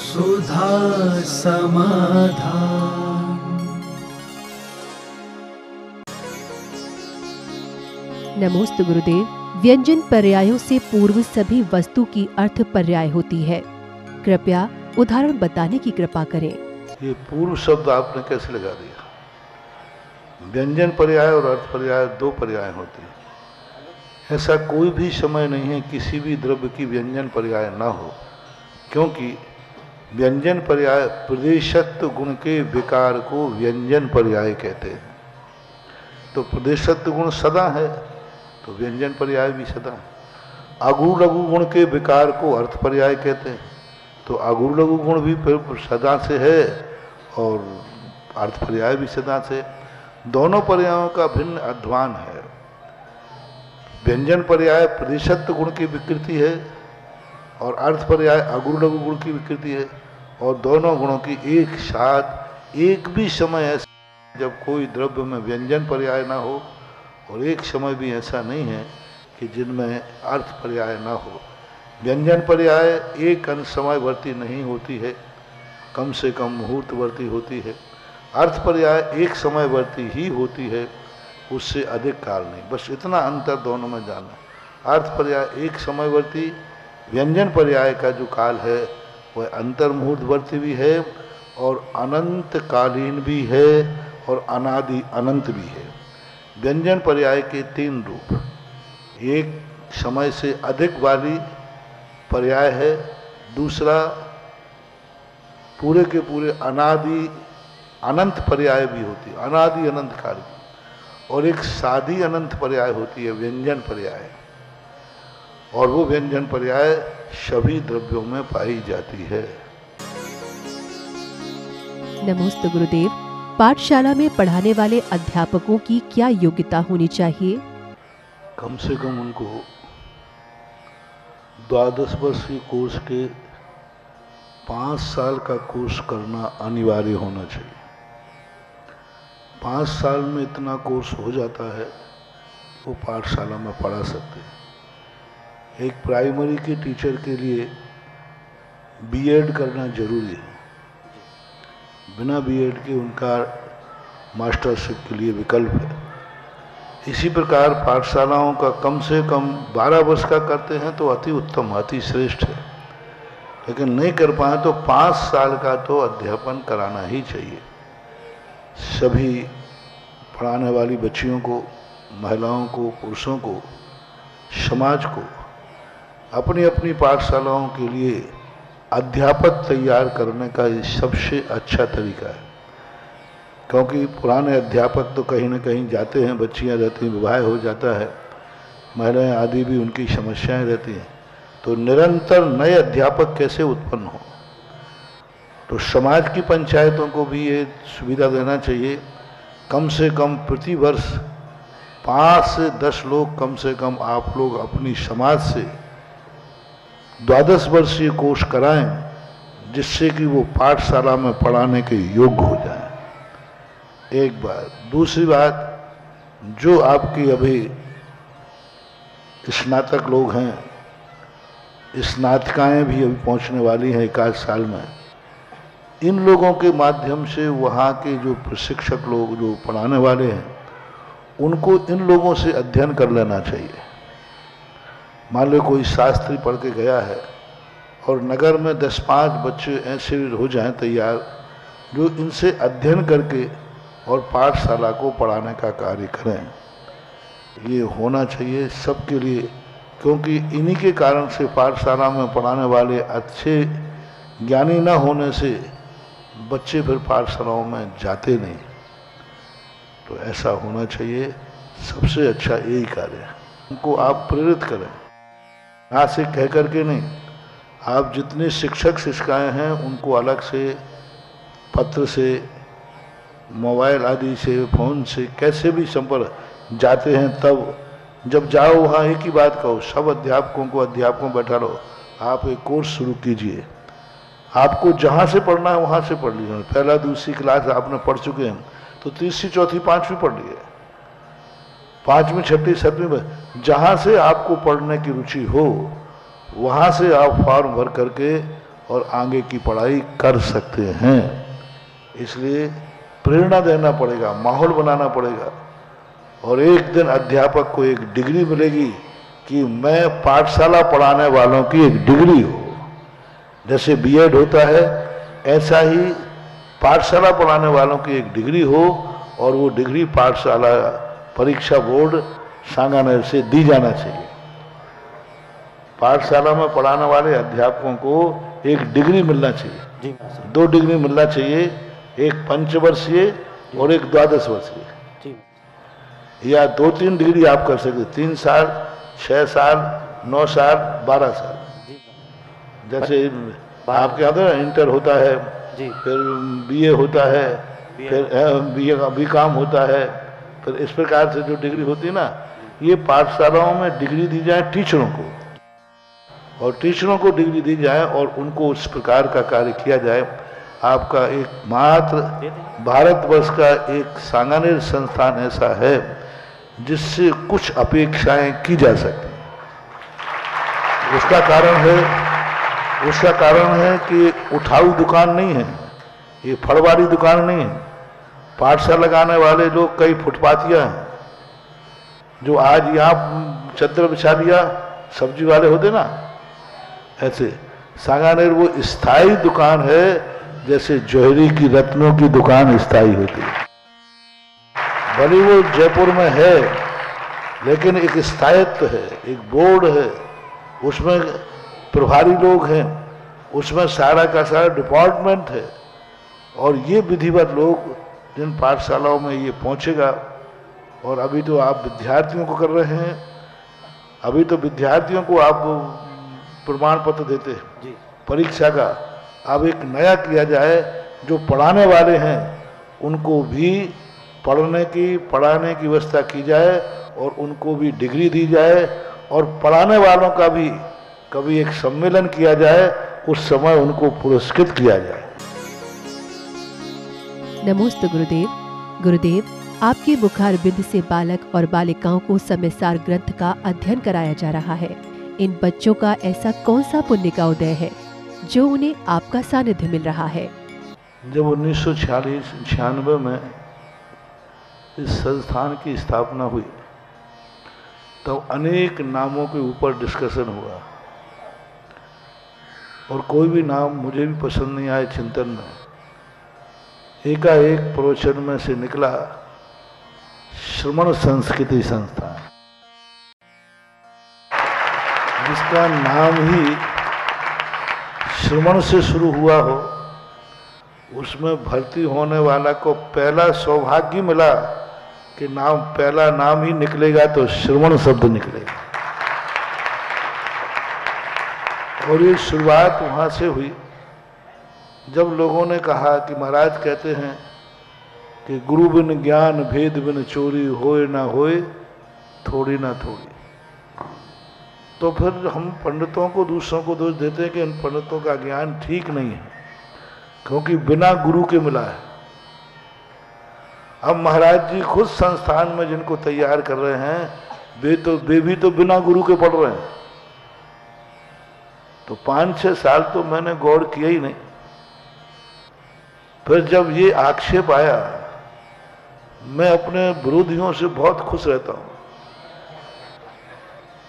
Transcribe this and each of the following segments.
सुधा समाधान। नमोस्तु गुरुदेव। व्यंजन पर्यायों से पूर्व सभी वस्तु की अर्थ पर्याय होती है, कृपया उदाहरण बताने की कृपा करें। ये पूर्व शब्द आपने कैसे लगा दिया? व्यंजन पर्याय और अर्थ पर्याय दो पर्याय होते हैं। ऐसा कोई भी समय नहीं है किसी भी द्रव्य की व्यंजन पर्याय ना हो, क्योंकि व्यंजन पर्याय प्रदेशत्व गुण के विकार को व्यंजन पर्याय कहते हैं। तो प्रदेशत्व गुण सदा है तो व्यंजन पर्याय भी सदा है। अगुण लघु गुण के विकार को अर्थ पर्याय कहते हैं, तो अगुण लघु गुण भी फिर सदा से है और अर्थ पर्याय भी सदा से। दोनों पर्यायों का भिन्न अध्वान है। व्यंजन पर्याय प्रदेशत्व गुण की विकृति है और अर्थ पर्याय अगुण लघु गुण की विकृति है, और दोनों गुणों की एक साथ एक भी समय ऐसा जब कोई द्रव्य में व्यंजन पर्याय ना हो, और एक समय भी ऐसा नहीं है कि जिनमें अर्थ पर्याय ना हो। व्यंजन पर्याय एक अंश समयवर्ती नहीं होती है, कम से कम मुहूर्तवर्ती होती है। अर्थ पर्याय एक समयवर्ती ही होती है, उससे अधिक काल नहीं। बस इतना अंतर दोनों में जानना। अर्थ पर्याय एक समयवर्ती, व्यंजन पर्याय का जो काल है वह अंतर मुहूर्तवर्ती भी है और अनंत कालीन भी है और अनादि अनंत भी है। व्यंजन पर्याय के तीन रूप, एक समय से अधिक वाली पर्याय है, दूसरा पूरे के पूरे अनादि अनंत पर्याय भी होती है, अनादि अनंत काल, और एक सादी अनंत पर्याय होती है व्यंजन पर्याय, और वो व्यंजन पर्याय सभी द्रव्यों में पाई जाती है। नमोस्तु गुरुदेव। पाठशाला में पढ़ाने वाले अध्यापकों की क्या योग्यता होनी चाहिए? कम से कम उनको 12 वर्षीय कोर्स के 5 साल का कोर्स करना अनिवार्य होना चाहिए। 5 साल में इतना कोर्स हो जाता है वो पाठशाला में पढ़ा सकते हैं। एक प्राइमरी के टीचर के लिए बीएड करना जरूरी है। बिना बीएड के उनका मास्टरशिप के लिए विकल्प है। इसी प्रकार पाठशालाओं का कम से कम 12 वर्ष का करते हैं तो अति उत्तम, अति श्रेष्ठ है, लेकिन नहीं कर पाए तो 5 साल का तो अध्यापन कराना ही चाहिए। सभी पढ़ाने वाली बच्चियों को, महिलाओं को, पुरुषों को, समाज को अपनी अपनी पाठशालाओं के लिए अध्यापक तैयार करने का ये सबसे अच्छा तरीका है। क्योंकि पुराने अध्यापक तो कहीं ना कहीं जाते हैं, बच्चियां रहती हैं, विवाह हो जाता है, महिलाएं आदि भी उनकी समस्याएं रहती हैं, तो निरंतर नए अध्यापक कैसे उत्पन्न हो। तो समाज की पंचायतों को भी ये सुविधा देना चाहिए, कम से कम प्रति वर्ष 5 से 10 लोग कम से कम आप लोग अपनी समाज से 12 वर्षीय कोर्स कराएं, जिससे कि वो पाठशाला में पढ़ाने के योग्य हो जाए। एक बात। दूसरी बात, जो आपकी अभी स्नातक लोग हैं, स्नातकाएं भी अभी पहुंचने वाली हैं 1 आध साल में, इन लोगों के माध्यम से वहाँ के जो प्रशिक्षक लोग जो पढ़ाने वाले हैं उनको इन लोगों से अध्ययन कर लेना चाहिए। मान लो कोई शास्त्री पढ़ के गया है और नगर में 10-5 बच्चे ऐसे हो जाएं तैयार जो इनसे अध्ययन करके और पाठशाला को पढ़ाने का कार्य करें। ये होना चाहिए सबके लिए, क्योंकि इन्हीं के कारण से पाठशाला में पढ़ाने वाले अच्छे ज्ञानी न होने से बच्चे फिर पाठशालाओं में जाते नहीं। तो ऐसा होना चाहिए, सबसे अच्छा यही कार्य है। उनको आप प्रेरित करें, ना से कह करके नहीं। आप जितने शिक्षक शिक्षिकाएं हैं उनको अलग से पत्र से, मोबाइल आदि से, फ़ोन से, कैसे भी संपर्क जाते हैं, तब जब जाओ वहाँ एक ही बात कहो, सब अध्यापकों बैठा रहो, आप एक कोर्स शुरू कीजिए। आपको जहाँ से पढ़ना है वहाँ से पढ़ लीजिए। पहला दूसरी क्लास आपने पढ़ चुके हैं तो तीसरी चौथी पाँचवीं पढ़ लिए, 5वीं 6वीं 7वीं, जहाँ से आपको पढ़ने की रुचि हो वहाँ से आप फॉर्म भर करके और आगे की पढ़ाई कर सकते हैं। इसलिए प्रेरणा देना पड़ेगा, माहौल बनाना पड़ेगा। और एक दिन अध्यापक को एक डिग्री मिलेगी कि मैं पाठशाला पढ़ाने वालों की एक डिग्री हो। जैसे बीएड होता है, ऐसा ही पाठशाला पढ़ाने वालों की एक डिग्री हो, और वो डिग्री पाठशाला परीक्षा बोर्ड सांगानेर से दी जाना चाहिए। पाठशाला में पढ़ाने वाले अध्यापकों को एक डिग्री मिलना चाहिए, जी 2 डिग्री मिलना चाहिए, एक 5 वर्षीय और एक 12 वर्षीय, जी या 2-3 डिग्री आप कर सकते, 3 साल, 6 साल, 9 साल, 12 साल। जी जैसे आपके यहाँ तो इंटर होता है, जी फिर बीए होता है, फिर बीए का बीकॉम होता है, फिर इस प्रकार से जो डिग्री होती है ना, ये पाठशालाओं में डिग्री दी जाए टीचरों को, और टीचरों को डिग्री दी जाए और उनको उस प्रकार का कार्य किया जाए। आपका एकमात्र भारतवर्ष का एक सांगानेर संस्थान ऐसा है जिससे कुछ अपेक्षाएं की जा सकती हैं। उसका कारण है कि उठाऊ दुकान नहीं है, ये फड़वारी दुकान नहीं है। पाठशाला लगाने वाले लोग कई फुटपातियाँ हैं, जो आज यहाँ चद्दर बिछा लिया, सब्जी वाले होते ना, ऐसे सांगानेर वो स्थायी दुकान है, जैसे जौहरी की रत्नों की दुकान स्थायी होती है। भले वो जयपुर में है, लेकिन एक स्थायित्व है, एक बोर्ड है, उसमें प्रभारी लोग हैं, उसमें सारा का सारा डिपार्टमेंट है, और ये विधिवत लोग जिन पाठशालाओं में ये पहुंचेगा। और अभी तो आप विद्यार्थियों को कर रहे हैं, अभी तो विद्यार्थियों को आप प्रमाण पत्र देते हैं जी परीक्षा का। अब एक नया किया जाए, जो पढ़ाने वाले हैं उनको भी पढ़ाने की व्यवस्था की जाए, और उनको भी डिग्री दी जाए, और पढ़ाने वालों का भी कभी एक सम्मेलन किया जाए, उस समय उनको पुरस्कृत किया जाए। नमोस्तु गुरुदेव। गुरुदेव, आपके मुखार बिंद से बालक और बालिकाओं को समयसार ग्रंथ का अध्ययन कराया जा रहा है। इन बच्चों का ऐसा कौन सा पुण्य का उदय है जो उन्हें आपका सानिध्य मिल रहा है? जब 1946-96 में इस संस्थान की स्थापना हुई, तो अनेक नामों के ऊपर डिस्कशन हुआ, और कोई भी नाम मुझे भी पसंद नहीं आए चिंतन में। एकाएक प्रवचन में से निकला श्रमण संस्कृति संस्थान, जिसका नाम ही श्रमण से शुरू हुआ हो। उसमें भर्ती होने वाला को पहला सौभाग्य मिला कि पहला नाम ही निकलेगा तो श्रवण शब्द निकलेगा। और ये शुरुआत वहाँ से हुई, जब लोगों ने कहा कि महाराज कहते हैं कि गुरु बिन ज्ञान भेद बिन चोरी होए ना होए थोड़ी ना थोड़ी। तो फिर हम पंडितों को, दूसरों को दोष देते हैं कि इन पंडितों का ज्ञान ठीक नहीं है, क्योंकि बिना गुरु के मिला है। अब महाराज जी खुद संस्थान में जिनको तैयार कर रहे हैं, वे भी तो बिना गुरु के पढ़ रहे हैं। तो 5-6 साल तो मैंने गौर किया ही नहीं। फिर जब ये आक्षेप आया, मैं अपने विरोधियों से बहुत खुश रहता हूं।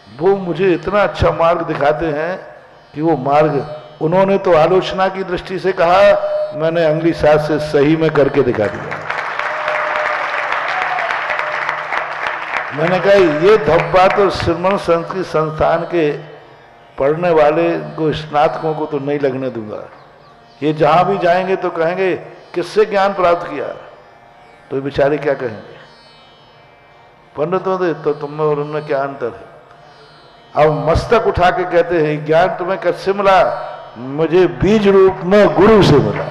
वो मुझे इतना अच्छा मार्ग दिखाते हैं कि वो मार्ग उन्होंने तो आलोचना की दृष्टि से कहा, मैंने अंगली साथ से सही में करके दिखा दिया। मैंने कहा ये धब्बा तो श्रमण संस्कृत संस्थान के पढ़ने वाले को, स्नातकों को तो नहीं लगने दूंगा। ये जहां भी जाएंगे तो कहेंगे किससे ज्ञान प्राप्त किया, तो बेचारे क्या कहेंगे? पंडितों तो तुम में और उनमें क्या अंतर है? अब मस्तक उठा के कहते हैं ज्ञान तुम्हें किससे मिला? मुझे बीज रूप में गुरु से मिला।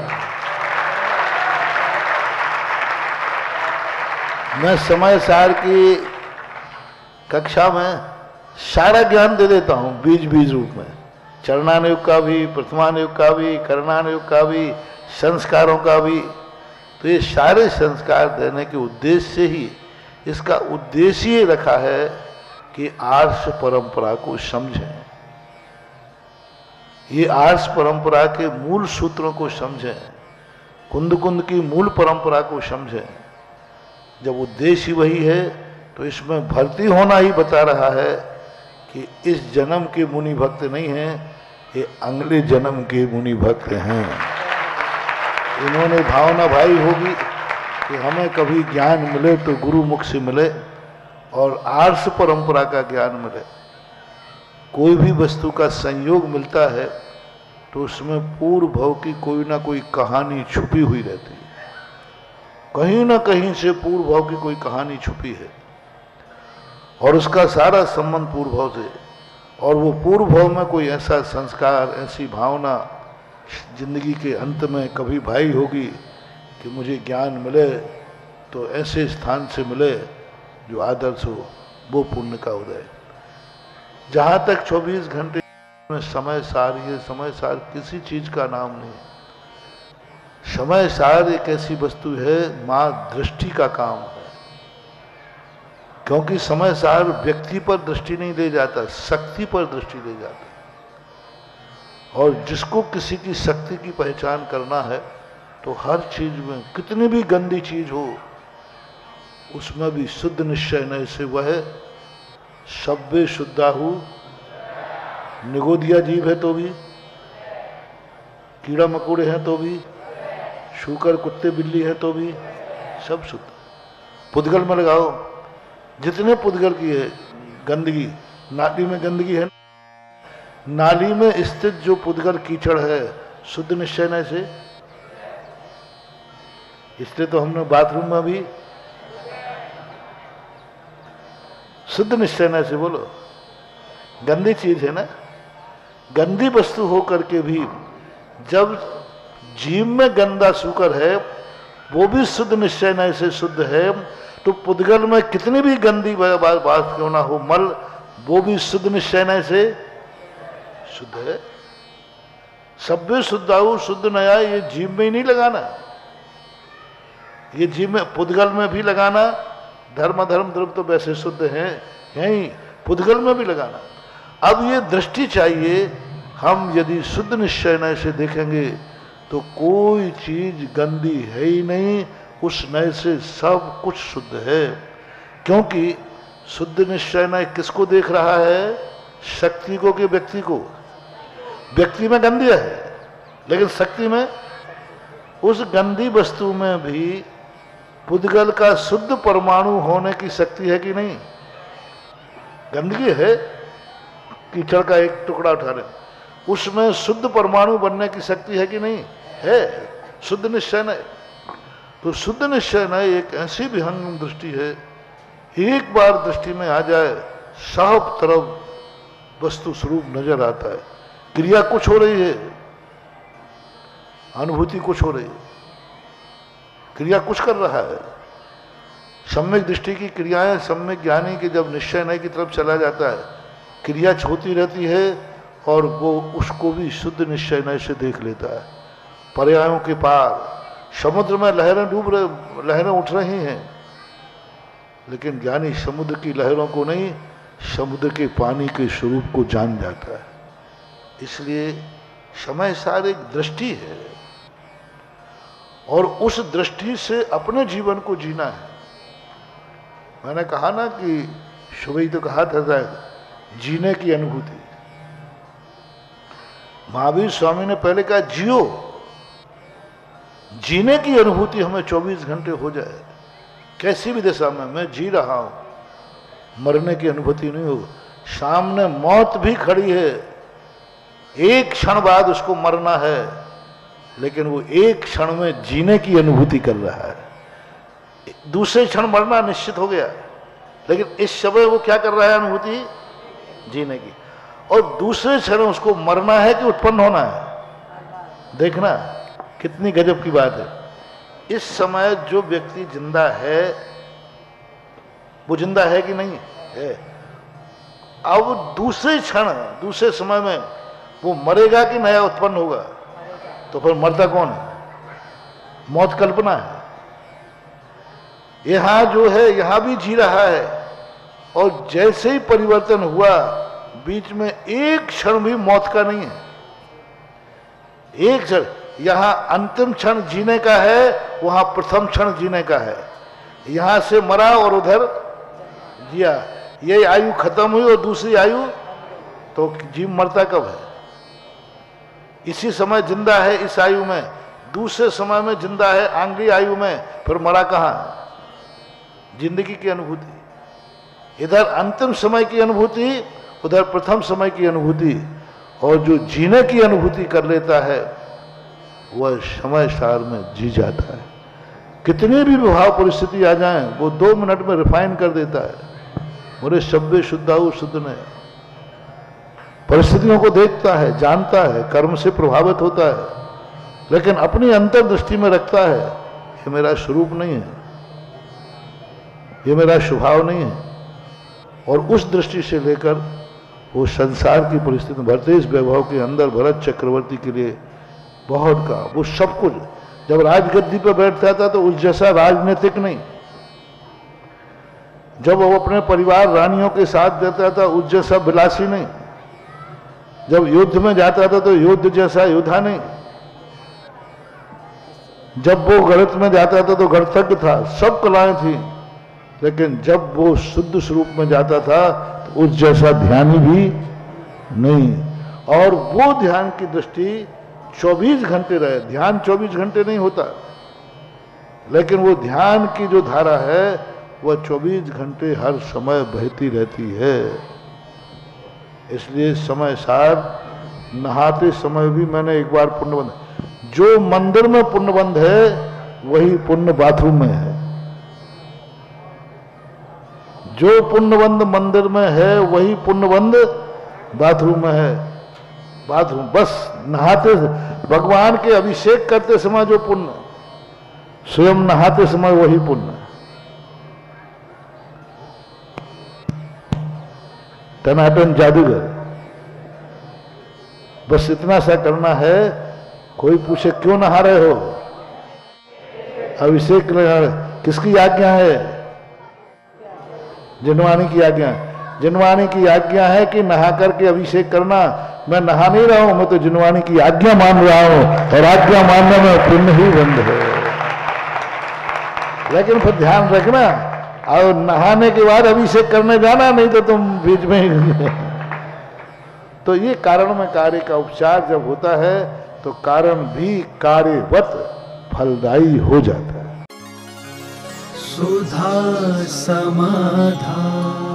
मैं समय सार की कक्षा में सारा ज्ञान दे देता हूं बीज रूप में, चरणानुयोग का भी, प्रथमानुयोग का भी, करणानुयोग का भी, संस्कारों का भी। तो ये सारे संस्कार देने के उद्देश्य से ही, इसका उद्देश्य ये रखा है कि आर्ष परंपरा को समझें। ये आर्ष परंपरा के मूल सूत्रों को समझें, कुंद कुंद की मूल परंपरा को समझें। जब उद्देश्य ही वही है तो इसमें भर्ती होना ही बता रहा है कि इस जन्म के मुनि भक्त नहीं हैं, ये अगले जन्म के मुनि भक्त हैं। इन्होंने भावना भाई होगी कि हमें कभी ज्ञान मिले तो गुरु मुख से मिले और आर्ष परंपरा का ज्ञान मिले। कोई भी वस्तु का संयोग मिलता है तो उसमें पूर्व भव की कोई ना कोई कहानी छुपी हुई रहती है, कहीं ना कहीं से पूर्व भव की कोई कहानी छुपी है और उसका सारा संबंध पूर्व भव से, और वो पूर्व भव में कोई ऐसा संस्कार, ऐसी भावना जिंदगी के अंत में कभी भाई होगी कि मुझे ज्ञान मिले तो ऐसे स्थान से मिले जो आदर्श हो, वो पुण्य का उदय। जहाँ तक 24 घंटे में समय सार, ये समय सार किसी चीज का नाम नहीं। समय सार एक ऐसी वस्तु है, माँ दृष्टि का काम है, क्योंकि समय सार व्यक्ति पर दृष्टि नहीं ले जाता, शक्ति पर दृष्टि ले जाता। और जिसको किसी की शक्ति की पहचान करना है तो हर चीज में, कितनी भी गंदी चीज हो उसमें भी शुद्ध निश्चय नहीं से वह सब्बे शुद्धाहु, निगोदिया जीव है तो भी, कीड़ा मकोड़े हैं तो भी, शूकर कुत्ते बिल्ली है तो भी, सब शुद्ध। पुद्गल में लगाओ, जितने पुद्गल की है गंदगी, नाली में गंदगी है, नाली में स्थित जो पुद्गल कीचड़ है शुद्ध निश्चय न से, इसलिए तो हमने बाथरूम में भी शुद्ध निश्चय न से बोलो। गंदी चीज है ना, गंदी वस्तु हो करके भी जब जीव में गंदा शुकर है वो भी शुद्ध निश्चय न से शुद्ध है, तो पुद्गल में कितनी भी गंदी बात क्यों ना हो, मल, वो भी शुद्ध निश्चय न से शुद्ध है। सभ्य शुद्धाहु शुद्ध नया, ये जीव में ही नहीं लगाना, ये जीव में पुद्गल में भी लगाना। धर्म धर्म द्रव्य तो वैसे शुद्ध हैं, यही पुद्गल में भी लगाना। अब ये दृष्टि चाहिए, हम यदि शुद्ध निश्चय नय से देखेंगे तो कोई चीज गंदी है ही नहीं, उस नय से सब कुछ शुद्ध है। क्योंकि शुद्ध निश्चय नय किसको देख रहा है, शक्ति को कि व्यक्ति को। व्यक्ति में गंदी है लेकिन शक्ति में, उस गंदी वस्तु में भी पुद्गल का शुद्ध परमाणु होने की शक्ति है कि नहीं। गंदगी है, कीचड़ का एक टुकड़ा उठा रहे, उसमें शुद्ध परमाणु बनने की शक्ति है कि नहीं है, शुद्ध निश्चय नय। तो शुद्ध निश्चय नय एक ऐसी विहंगम दृष्टि है, एक बार दृष्टि में आ जाए सब तरफ वस्तु स्वरूप नजर आता है। क्रिया कुछ हो रही है, अनुभूति कुछ हो रही है, क्रिया कुछ कर रहा है। सम्यक दृष्टि की क्रियाएं, सम्यक ज्ञानी के जब निश्चय नय की तरफ चला जाता है, क्रिया होती रहती है और वो उसको भी शुद्ध निश्चय नय से देख लेता है। पर्यायों के पार समुद्र में लहरें डूब रहे, लहरें उठ रही हैं, लेकिन ज्ञानी समुद्र की लहरों को नहीं, समुद्र के पानी के स्वरूप को जान जाता है। इसलिए समय सार एक दृष्टि है और उस दृष्टि से अपने जीवन को जीना है। मैंने कहा ना कि सुबह ही तो कहा था शायद, जीने की अनुभूति। महावीर स्वामी ने पहले कहा जियो, जीने की अनुभूति हमें 24 घंटे हो जाए, कैसी भी दशा में मैं जी रहा हूं, मरने की अनुभूति नहीं हो। सामने मौत भी खड़ी है, एक क्षण बाद उसको मरना है, लेकिन वो एक क्षण में जीने की अनुभूति कर रहा है। दूसरे क्षण मरना निश्चित हो गया, लेकिन इस समय वो क्या कर रहा है, अनुभूति जीने की। और दूसरे क्षण उसको मरना है कि उत्पन्न होना है। देखना कितनी गजब की बात है। इस समय जो व्यक्ति जिंदा है वो जिंदा है कि नहीं है। अब दूसरे क्षण, दूसरे समय में वो मरेगा कि नया उत्पन्न होगा, तो फिर मरता कौन है, मौत कल्पना है। यहां जो है यहां भी जी रहा है, और जैसे ही परिवर्तन हुआ बीच में एक क्षण भी मौत का नहीं है। एक क्षण, यहाँ अंतिम क्षण जीने का है, वहां प्रथम क्षण जीने का है। यहां से मरा और उधर जिया, ये आयु खत्म हुई और दूसरी आयु, तो जीव मरता कब है? इसी समय जिंदा है इस आयु में, दूसरे समय में जिंदा है आंगली आयु में, फिर मरा कहाँ? जिंदगी की अनुभूति, इधर अंतिम समय की अनुभूति, उधर प्रथम समय की अनुभूति। और जो जीने की अनुभूति कर लेता है वह समय सार में जी जाता है। कितनी भी विभाव परिस्थिति आ जाए वो 2 मिनट में रिफाइन कर देता है। मोरे शब्दे शुद्धाऊ शुद्ध ने, परिस्थितियों को देखता है, जानता है, कर्म से प्रभावित होता है, लेकिन अपनी अंतर्दृष्टि में रखता है ये मेरा स्वरूप नहीं है, ये मेरा स्वभाव नहीं है। और उस दृष्टि से लेकर वो संसार की परिस्थिति भरते इस वैभव के अंदर भरत चक्रवर्ती के लिए बहुत का वो सब कुछ, जब राजगद्दी पर बैठता था तो उस जैसा राजनीतिक नहीं, जब वो अपने परिवार रानियों के साथ देता था उस जैसा विलासी नहीं, जब युद्ध में जाता था तो युद्ध जैसा योद्धा नहीं, जब वो गणित में जाता था तो गणितज्ञ था, सब कलाएं थी, लेकिन जब वो शुद्ध स्वरूप में जाता था तो उस जैसा ध्यानी भी नहीं। और वो ध्यान की दृष्टि 24 घंटे रहे। ध्यान 24 घंटे नहीं होता, लेकिन वो ध्यान की जो धारा है वह 24 घंटे हर समय बहती रहती है। इसलिए समय सार नहाते समय भी मैंने एक बार पुण्यबंध, जो मंदिर में पुण्यबंध है वही पुण्य बाथरूम में है, जो पुण्यबंध मंदिर में है वही पुण्यबंध बाथरूम में है। बाथरूम बस नहाते, भगवान के अभिषेक करते समय जो पुण्य, स्वयं नहाते समय वही पुण्य। टनाटन जादूगर, बस इतना सा करना है। कोई पूछे क्यों नहा रहे हो, अभिषेक लगा, किसकी आज्ञा है? जिनवानी की आज्ञा। जिनवानी की आज्ञा है कि नहा करके अभिषेक करना। मैं नहा नहीं रहा हूं, मैं तो जिनवानी की आज्ञा मान रहा हूं, और आज्ञा मानने में पुण्य ही बंद है। लेकिन फिर ध्यान रखना, और नहाने के बाद अभिषेक करने जाना, नहीं तो तुम बीच में ही तो ये कारण में कार्य का उपचार जब होता है तो कारण भी कार्यवत फलदायी हो जाता है। सुधा समाधान।